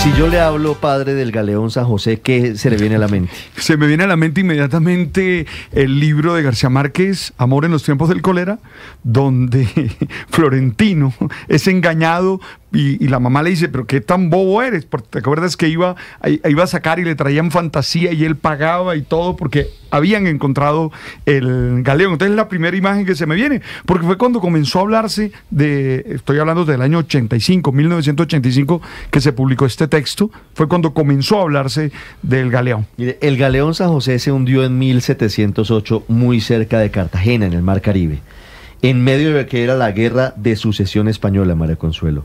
Si yo le hablo, padre, del Galeón San José, ¿qué se le viene a la mente? Se me viene a la mente inmediatamente el libro de García Márquez, Amor en los tiempos del cólera, donde Florentino es engañado y la mamá le dice, pero qué tan bobo eres, porque te acuerdas que iba a sacar y le traían fantasía y él pagaba y todo porque habían encontrado el galeón. Entonces es la primera imagen que se me viene, porque fue cuando comenzó a hablarse estoy hablando del año 85, 1985, que se publicó este texto, fue cuando comenzó a hablarse del galeón. Mire, el Galeón San José se hundió en 1708 muy cerca de Cartagena, en el Mar Caribe, en medio de que era la Guerra de Sucesión Española, María Consuelo.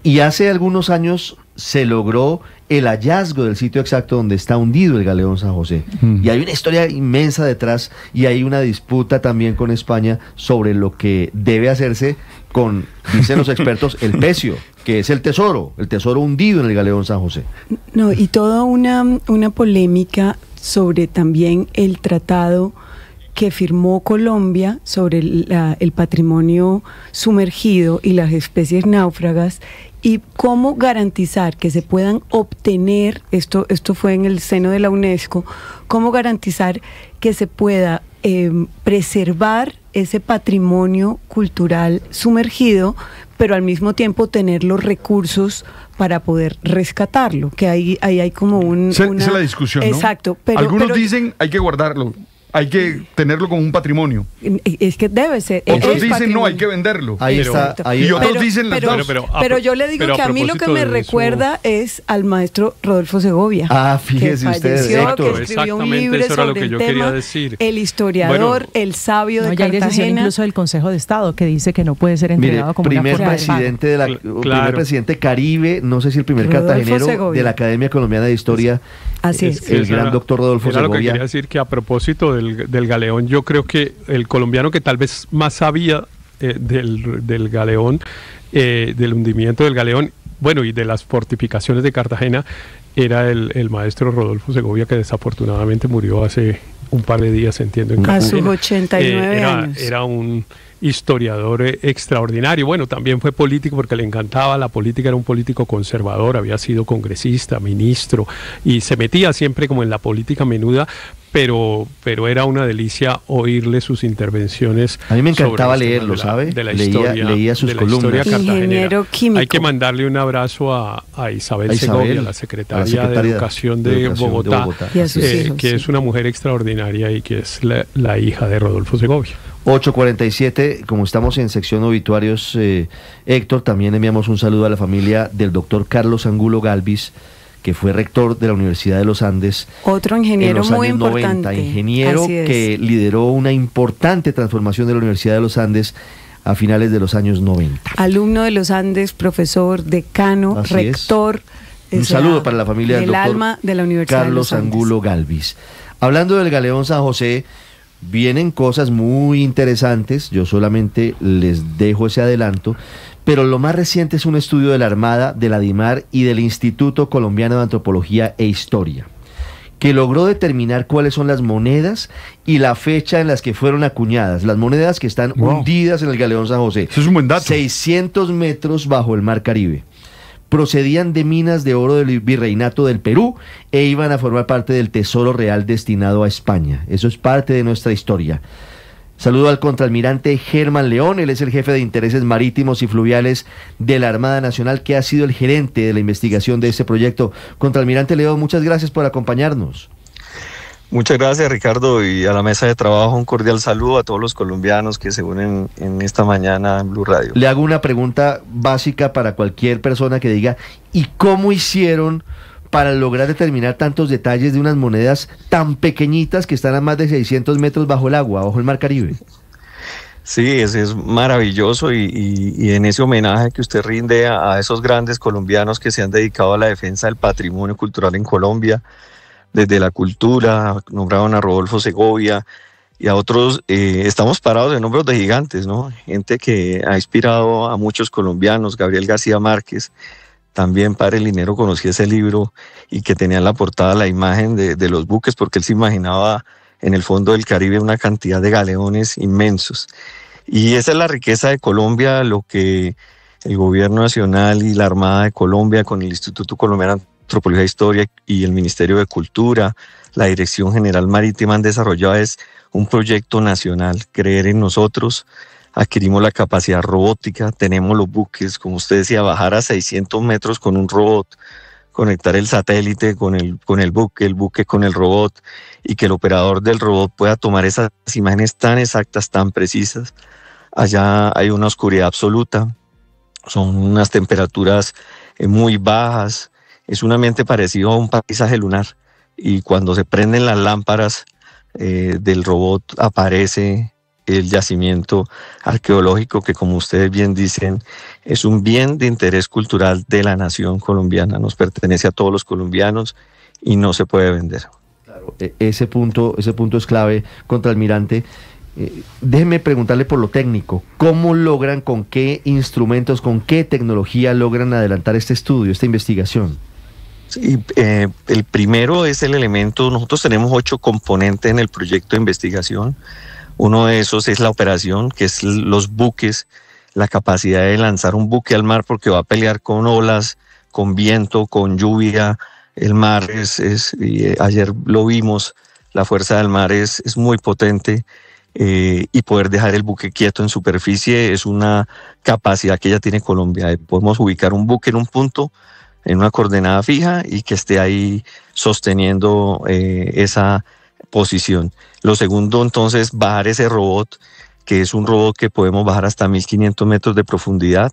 Y hace algunos años se logró el hallazgo del sitio exacto donde está hundido el Galeón San José. Y hay una historia inmensa detrás y hay una disputa también con España sobre lo que debe hacerse con, dicen los expertos, el pecio, que es el tesoro hundido en el Galeón San José. No, y toda una polémica sobre también el tratado que firmó Colombia sobre el patrimonio sumergido y las especies náufragas, y cómo garantizar que se puedan obtener, esto fue en el seno de la UNESCO, cómo garantizar que se pueda preservar ese patrimonio cultural sumergido, pero al mismo tiempo tener los recursos para poder rescatarlo, que ahí hay como Esa es la discusión, ¿no? Exacto. Algunos dicen hay que guardarlo, hay que tenerlo como un patrimonio. Es que debe ser. Otros dicen patrimonio. No, hay que venderlo. Ahí está. Ahí, y otros dicen las dos. Pero yo le digo que a mí lo que me recuerda es al maestro Rodolfo Segovia. Ah, fíjese usted, que escribió un libro sobre el tema, el historiador, el sabio de Cartagena. Hay decisión incluso del Consejo de Estado que dice que no puede ser entregado como una forma presidente de primer presidente Caribe, no sé si el primer Rodolfo cartagenero Segovia. de la Academia Colombiana de Historia. Así es. El gran doctor Rodolfo Segovia. Lo que quería decir, que a propósito del galeón, yo creo que el colombiano que tal vez más sabía del galeón, del hundimiento del galeón, bueno, y de las fortificaciones de Cartagena, era el maestro Rodolfo Segovia, que desafortunadamente murió hace un par de días, entiendo, en Cartagena. A sus 89 años. Era un historiador extraordinario. Bueno, también fue político porque le encantaba la política, era un político conservador, había sido congresista, ministro, y se metía siempre como en la política menuda, pero era una delicia oírle sus intervenciones. A mí me encantaba leerlo, ¿sabe? De la historia, leía sus columnas. Ingeniero químico. Hay que mandarle un abrazo a Isabel Segovia, la secretaria de Educación de Bogotá, y a sus hijos, que es una mujer extraordinaria y que es la hija de Rodolfo Segovia. 8:47, como estamos en sección obituarios, Héctor, también enviamos un saludo a la familia del doctor Carlos Angulo Galvis, que fue rector de la Universidad de los Andes. Otro ingeniero muy importante. 90, ingeniero que lideró una importante transformación de la Universidad de los Andes a finales de los años 90. Alumno de los Andes, profesor, decano, Así rector. Un saludo para la familia del doctor alma de la Universidad Carlos de los Andes. Angulo Galvis. Hablando del Galeón San José, vienen cosas muy interesantes, yo solamente les dejo ese adelanto, pero lo más reciente es un estudio de la Armada, de la DIMAR y del Instituto Colombiano de Antropología e Historia, que logró determinar cuáles son las monedas y la fecha en las que fueron acuñadas, las monedas que están hundidas en el Galeón San José. Eso es un buen dato. 600 metros bajo el Mar Caribe. Procedían de minas de oro del Virreinato del Perú e iban a formar parte del tesoro real destinado a España. Eso es parte de nuestra historia. Saludo al contraalmirante Germán León, él es el jefe de intereses marítimos y fluviales de la Armada Nacional, que ha sido el gerente de la investigación de este proyecto. Contraalmirante León, muchas gracias por acompañarnos. Muchas gracias, Ricardo, y a la mesa de trabajo un cordial saludo a todos los colombianos que se unen en esta mañana en Blue Radio. Le hago una pregunta básica para cualquier persona que diga, ¿y cómo hicieron para lograr determinar tantos detalles de unas monedas tan pequeñitas que están a más de 600 metros bajo el agua, bajo el Mar Caribe? Sí, es maravilloso y en ese homenaje que usted rinde a esos grandes colombianos que se han dedicado a la defensa del patrimonio cultural en Colombia, desde la cultura, nombraron a Rodolfo Segovia y a otros, estamos parados en hombros de gigantes, ¿no? Gente que ha inspirado a muchos colombianos, Gabriel García Márquez, también Padre Linero conocía ese libro y que tenía en la portada la imagen de los buques, porque él se imaginaba en el fondo del Caribe una cantidad de galeones inmensos. Y esa es la riqueza de Colombia, lo que el Gobierno Nacional y la Armada de Colombia, con el Instituto Colombiano de Antropología e Historia y el Ministerio de Cultura, la Dirección General Marítima han desarrollado es un proyecto nacional, creer en nosotros. Adquirimos la capacidad robótica, tenemos los buques, como usted decía, bajar a 600 metros con un robot, conectar el satélite con el buque con el robot, y que el operador del robot pueda tomar esas imágenes tan exactas, tan precisas. Allá hay una oscuridad absoluta, son unas temperaturas muy bajas, es un ambiente parecido a un paisaje lunar, y cuando se prenden las lámparas del robot aparece el yacimiento arqueológico que, como ustedes bien dicen, es un bien de interés cultural de la nación colombiana, nos pertenece a todos los colombianos y no se puede vender. Claro, ese punto es clave, contraalmirante. Déjeme preguntarle por lo técnico, ¿cómo logran, con qué instrumentos, con qué tecnología logran adelantar este estudio, esta investigación? Sí, el primero es el elemento, nosotros tenemos 8 componentes en el proyecto de investigación. Uno de esos es la operación, que es los buques, la capacidad de lanzar un buque al mar porque va a pelear con olas, con viento, con lluvia. El mar ayer lo vimos, la fuerza del mar es muy potente, y poder dejar el buque quieto en superficie es una capacidad que ya tiene Colombia. Podemos ubicar un buque en un punto, en una coordenada fija, y que esté ahí sosteniendo esa posición. Lo segundo, entonces, bajar ese robot, que es un robot que podemos bajar hasta 1500 metros de profundidad.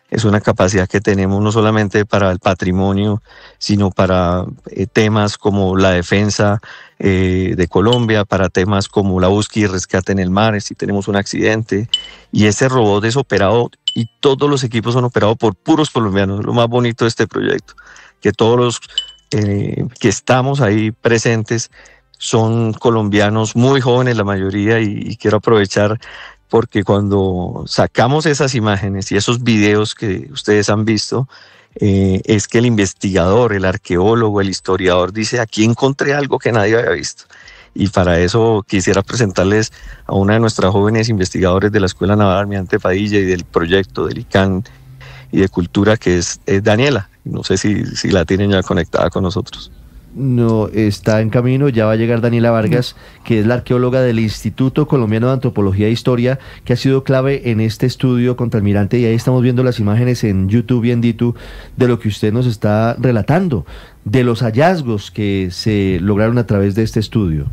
Es una capacidad que tenemos no solamente para el patrimonio, sino para temas como la defensa de Colombia, para temas como la búsqueda y rescate en el mar, si tenemos un accidente. Y ese robot es operado, y todos los equipos son operados por puros colombianos. Lo más bonito de este proyecto, que todos los que estamos ahí presentes son colombianos muy jóvenes, la mayoría, y quiero aprovechar porque cuando sacamos esas imágenes y esos videos que ustedes han visto, es que el investigador, el arqueólogo, el historiador dice: aquí encontré algo que nadie había visto. Y para eso quisiera presentarles a una de nuestras jóvenes investigadores de la Escuela Naval Almirante Padilla y del proyecto del ICANN y de Cultura, que es Daniela. No sé si la tienen ya conectada con nosotros. No, está en camino, ya va a llegar Daniela Vargas, que es la arqueóloga del Instituto Colombiano de Antropología e Historia, que ha sido clave en este estudio, contraalmirante, y ahí estamos viendo las imágenes en YouTube y en Ditu de lo que usted nos está relatando, de los hallazgos que se lograron a través de este estudio.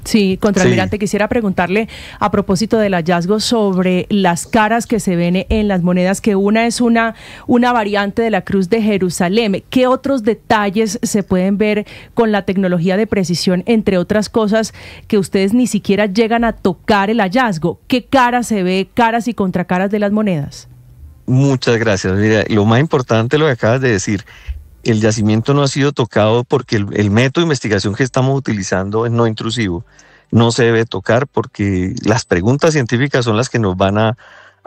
Sí, contraalmirante, Sí. Quisiera preguntarle a propósito del hallazgo sobre las caras que se ven en las monedas, que una es una variante de la Cruz de Jerusalén. ¿Qué otros detalles se pueden ver con la tecnología de precisión, entre otras cosas, que ustedes ni siquiera llegan a tocar el hallazgo? ¿Qué cara se ve, caras y contracaras de las monedas? Muchas gracias. Mira, lo más importante lo que acabas de decir. El yacimiento no ha sido tocado porque el método de investigación que estamos utilizando es no intrusivo. No se debe tocar porque las preguntas científicas son las que nos van a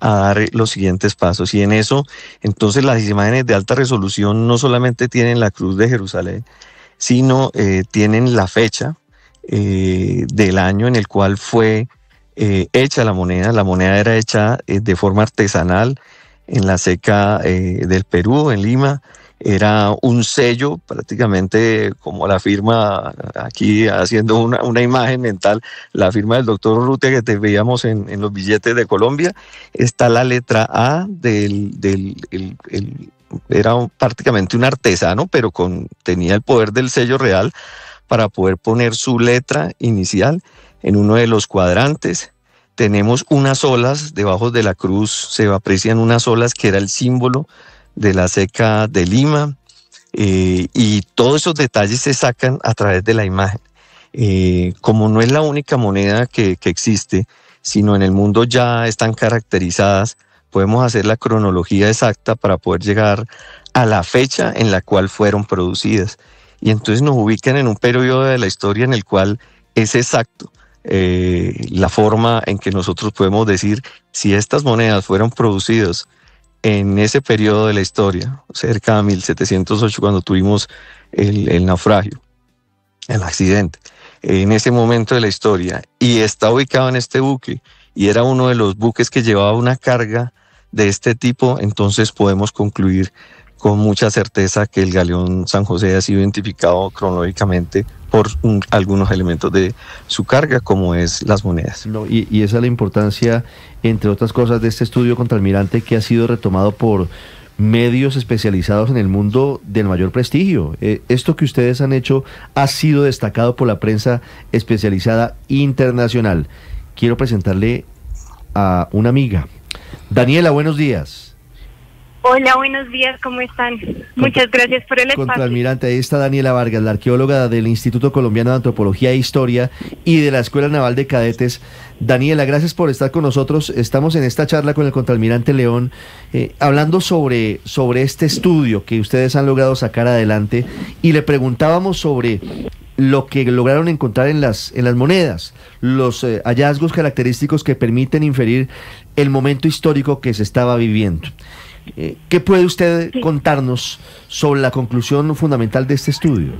dar los siguientes pasos. Y en eso, entonces, las imágenes de alta resolución no solamente tienen la Cruz de Jerusalén, sino tienen la fecha del año en el cual fue hecha la moneda. La moneda era hecha de forma artesanal en la Ceca del Perú, en Lima. Era un sello, prácticamente como la firma, aquí haciendo una imagen mental, la firma del doctor Urrutia que te veíamos en los billetes de Colombia. Está la letra A era prácticamente un artesano, pero tenía el poder del sello real para poder poner su letra inicial en uno de los cuadrantes. Tenemos unas olas, debajo de la cruz se aprecian unas olas que era el símbolo de la Ceca de Lima, y todos esos detalles se sacan a través de la imagen. Como no es la única moneda que existe, sino en el mundo ya están caracterizadas, podemos hacer la cronología exacta para poder llegar a la fecha en la cual fueron producidas. Y entonces nos ubican en un periodo de la historia en el cual es exacto la forma en que nosotros podemos decir si estas monedas fueron producidas en ese periodo de la historia, cerca de 1708, cuando tuvimos el naufragio, el accidente, en ese momento de la historia, y está ubicado en este buque, y era uno de los buques que llevaba una carga de este tipo, entonces podemos concluir con mucha certeza que el galeón San José ha sido identificado cronológicamente por algunos elementos de su carga, como es las monedas. No, y esa es la importancia, entre otras cosas, de este estudio contralmirante que ha sido retomado por medios especializados en el mundo del mayor prestigio. Esto que ustedes han hecho ha sido destacado por la prensa especializada internacional. Quiero presentarle a una amiga. Daniela, buenos días. Hola, buenos días, ¿cómo están? Muchas gracias por el espacio. Contralmirante, ahí está Daniela Vargas, la arqueóloga del Instituto Colombiano de Antropología e Historia y de la Escuela Naval de Cadetes. Daniela, gracias por estar con nosotros. Estamos en esta charla con el contralmirante León, hablando sobre este estudio que ustedes han logrado sacar adelante, y le preguntábamos sobre lo que lograron encontrar en las monedas, los hallazgos característicos que permiten inferir el momento histórico que se estaba viviendo. ¿Qué puede usted contarnos sobre la conclusión fundamental de este estudio?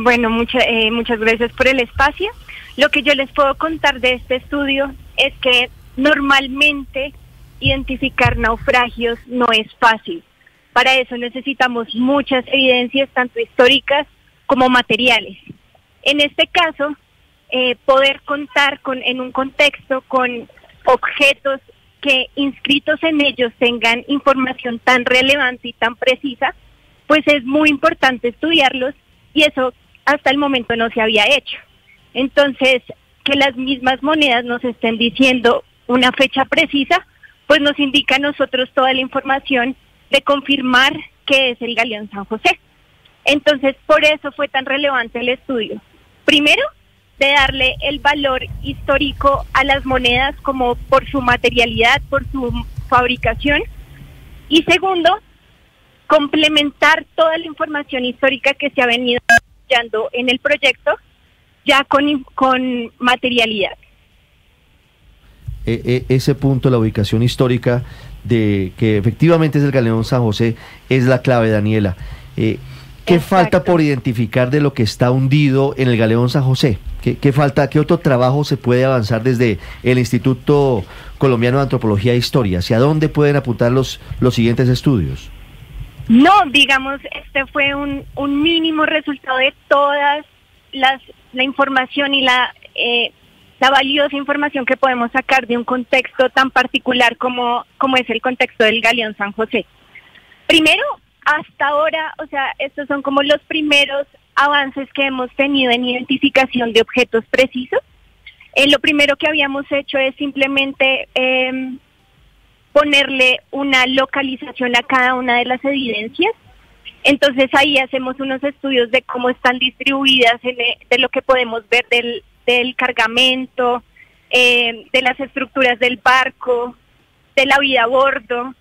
Bueno, muchas gracias por el espacio. Lo que yo les puedo contar de este estudio es que normalmente identificar naufragios no es fácil. Para eso necesitamos muchas evidencias, tanto históricas como materiales. En este caso, poder contar en un contexto con objetos que inscritos en ellos tengan información tan relevante y tan precisa, pues es muy importante estudiarlos, y eso hasta el momento no se había hecho. Entonces, que las mismas monedas nos estén diciendo una fecha precisa, pues nos indica a nosotros toda la información de confirmar que es el galeón San José. Entonces, por eso fue tan relevante el estudio. Primero, de darle el valor histórico a las monedas, como por su materialidad, por su fabricación. Y segundo, complementar toda la información histórica que se ha venido desarrollando en el proyecto, ya con materialidad. Ese punto, la ubicación histórica de que efectivamente es el galeón San José, es la clave, Daniela. ¿Qué falta por identificar de lo que está hundido en el galeón San José? ¿Qué falta? ¿Qué otro trabajo se puede avanzar desde el Instituto Colombiano de Antropología e Historia? ¿Hacia dónde pueden apuntar los siguientes estudios? No, digamos, este fue un mínimo resultado de todas la información y la valiosa información que podemos sacar de un contexto tan particular como es el contexto del galeón San José. Primero, hasta ahora, o sea, estos son como los primeros avances que hemos tenido en identificación de objetos precisos. Lo primero que habíamos hecho es simplemente ponerle una localización a cada una de las evidencias. Entonces ahí hacemos unos estudios de cómo están distribuidas, de lo que podemos ver del cargamento, de las estructuras del barco, de la vida a bordo.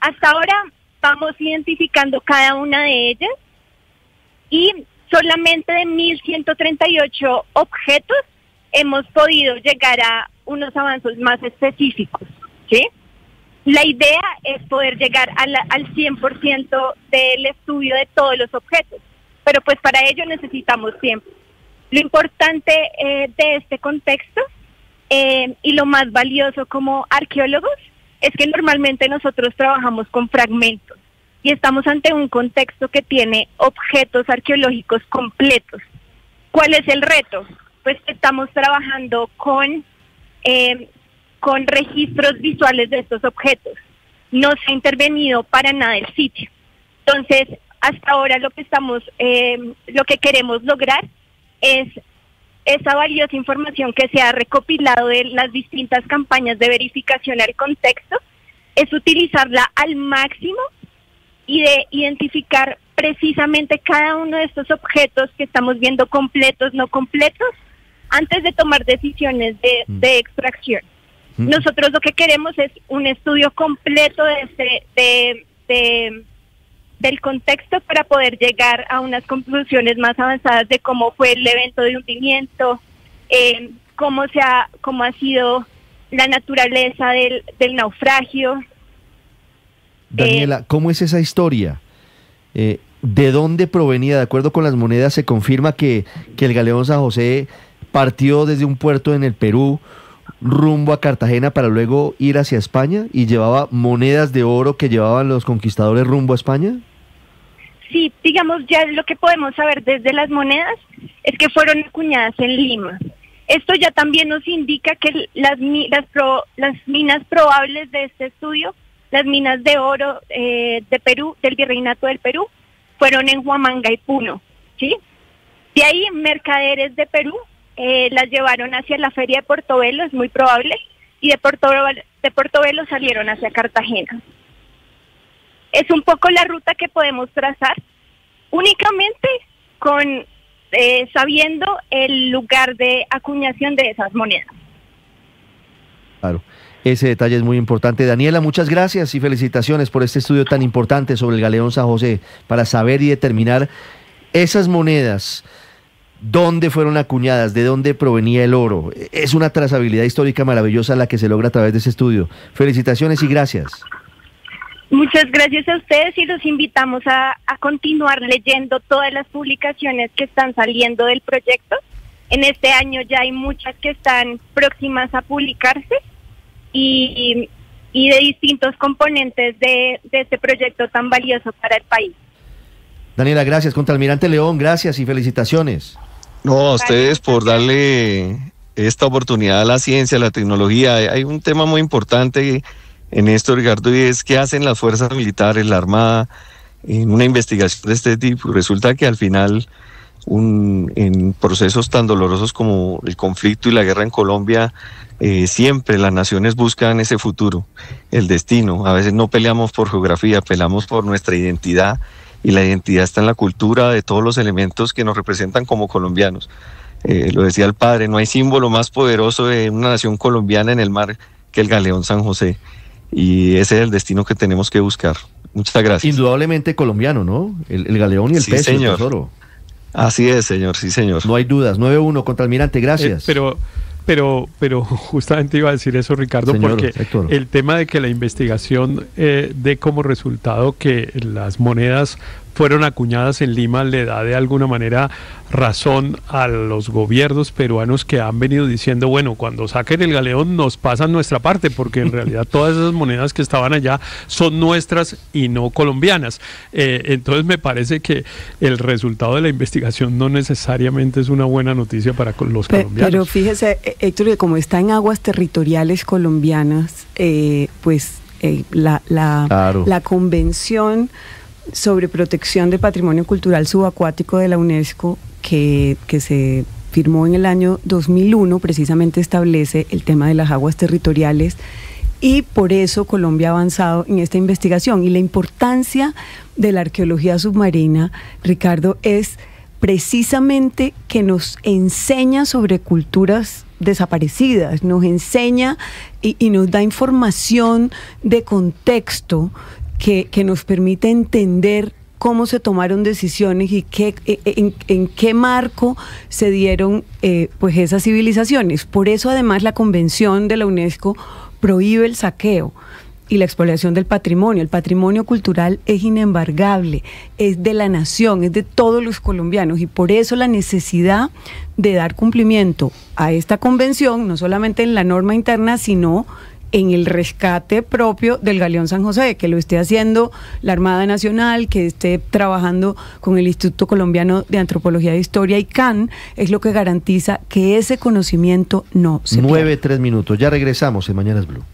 Hasta ahora vamos identificando cada una de ellas, y solamente de 1.138 objetos hemos podido llegar a unos avances más específicos, ¿sí? La idea es poder llegar al 100% del estudio de todos los objetos, pero pues para ello necesitamos tiempo. Lo importante de este contexto y lo más valioso como arqueólogos es que normalmente nosotros trabajamos con fragmentos y estamos ante un contexto que tiene objetos arqueológicos completos. ¿Cuál es el reto? Pues estamos trabajando con registros visuales de estos objetos. No se ha intervenido para nada el sitio. Entonces, hasta ahora lo que queremos lograr es esa valiosa información que se ha recopilado de las distintas campañas de verificación al contexto, es utilizarla al máximo y de identificar precisamente cada uno de estos objetos que estamos viendo completos, no completos, antes de tomar decisiones de extracción. Nosotros lo que queremos es un estudio completo del contexto para poder llegar a unas conclusiones más avanzadas de cómo fue el evento de hundimiento, cómo ha sido la naturaleza del naufragio. Daniela, ¿cómo es esa historia? ¿De dónde provenía? De acuerdo con las monedas, se confirma que el galeón San José partió desde un puerto en el Perú. rumbo a Cartagena para luego ir hacia España y llevaba monedas de oro que llevaban los conquistadores rumbo a España? Sí, digamos, ya lo que podemos saber desde las monedas es que fueron acuñadas en Lima. Esto ya también nos indica que las minas probables de este estudio, las minas de oro de Perú, del Virreinato del Perú, fueron en Huamanga y Puno, ¿sí? De ahí, mercaderes de Perú las llevaron hacia la feria de Portobelo, es muy probable, y de Portobelo salieron hacia Cartagena. Es un poco la ruta que podemos trazar, únicamente con sabiendo el lugar de acuñación de esas monedas. Claro, ese detalle es muy importante. Daniela, muchas gracias y felicitaciones por este estudio tan importante sobre el Galeón San José, para saber y determinar esas monedas, dónde fueron acuñadas, de dónde provenía el oro. Es una trazabilidad histórica maravillosa la que se logra a través de ese estudio. Felicitaciones y gracias. Muchas gracias a ustedes y los invitamos a continuar leyendo todas las publicaciones que están saliendo del proyecto. En este año ya hay muchas que están próximas a publicarse y de distintos componentes de este proyecto tan valioso para el país. Daniela, gracias. Contralmirante León, gracias y felicitaciones. No, a ustedes por darle esta oportunidad a la ciencia, a la tecnología. Hay un tema muy importante en esto, Ricardo, y es qué hacen las fuerzas militares, la Armada, en una investigación de este tipo. Resulta que al final, en procesos tan dolorosos como el conflicto y la guerra en Colombia, siempre las naciones buscan ese futuro, el destino. A veces no peleamos por geografía, peleamos por nuestra identidad, y la identidad está en la cultura de todos los elementos que nos representan como colombianos. Lo decía el padre, no hay símbolo más poderoso de una nación colombiana en el mar que el Galeón San José. Y ese es el destino que tenemos que buscar. Muchas gracias. Indudablemente colombiano, ¿no? El galeón y el sí, peso, señor. El tesoro. Así es, señor, sí, señor. No hay dudas. 9-1, contralmirante, gracias. Pero justamente iba a decir eso, Ricardo, Señor, porque Héctor, el tema de que la investigación dé como resultado que las monedas fueron acuñadas en Lima le da de alguna manera razón a los gobiernos peruanos que han venido diciendo, bueno, cuando saquen el galeón nos pasan nuestra parte, porque en realidad todas esas monedas que estaban allá son nuestras y no colombianas. Entonces me parece que el resultado de la investigación no necesariamente es una buena noticia para los colombianos. Pero fíjese, Héctor, que como está en aguas territoriales colombianas, la Convención sobre Protección de Patrimonio Cultural Subacuático de la UNESCO, que se firmó en el año 2001, precisamente establece el tema de las aguas territoriales, y por eso Colombia ha avanzado en esta investigación. Y la importancia de la arqueología submarina, Ricardo, es precisamente que nos enseña sobre culturas desaparecidas, nos enseña y nos da información de contexto que nos permite entender cómo se tomaron decisiones y en qué marco se dieron pues esas civilizaciones. Por eso además la Convención de la UNESCO prohíbe el saqueo y la expoliación del patrimonio. El patrimonio cultural es inembargable, es de la nación, es de todos los colombianos, y por eso la necesidad de dar cumplimiento a esta convención, no solamente en la norma interna, sino en el rescate propio del Galeón San José, que lo esté haciendo la Armada Nacional, que esté trabajando con el Instituto Colombiano de Antropología e Historia y CAN, es lo que garantiza que ese conocimiento no se pierda. 9-3 minutos, ya regresamos en Mañanas Blue.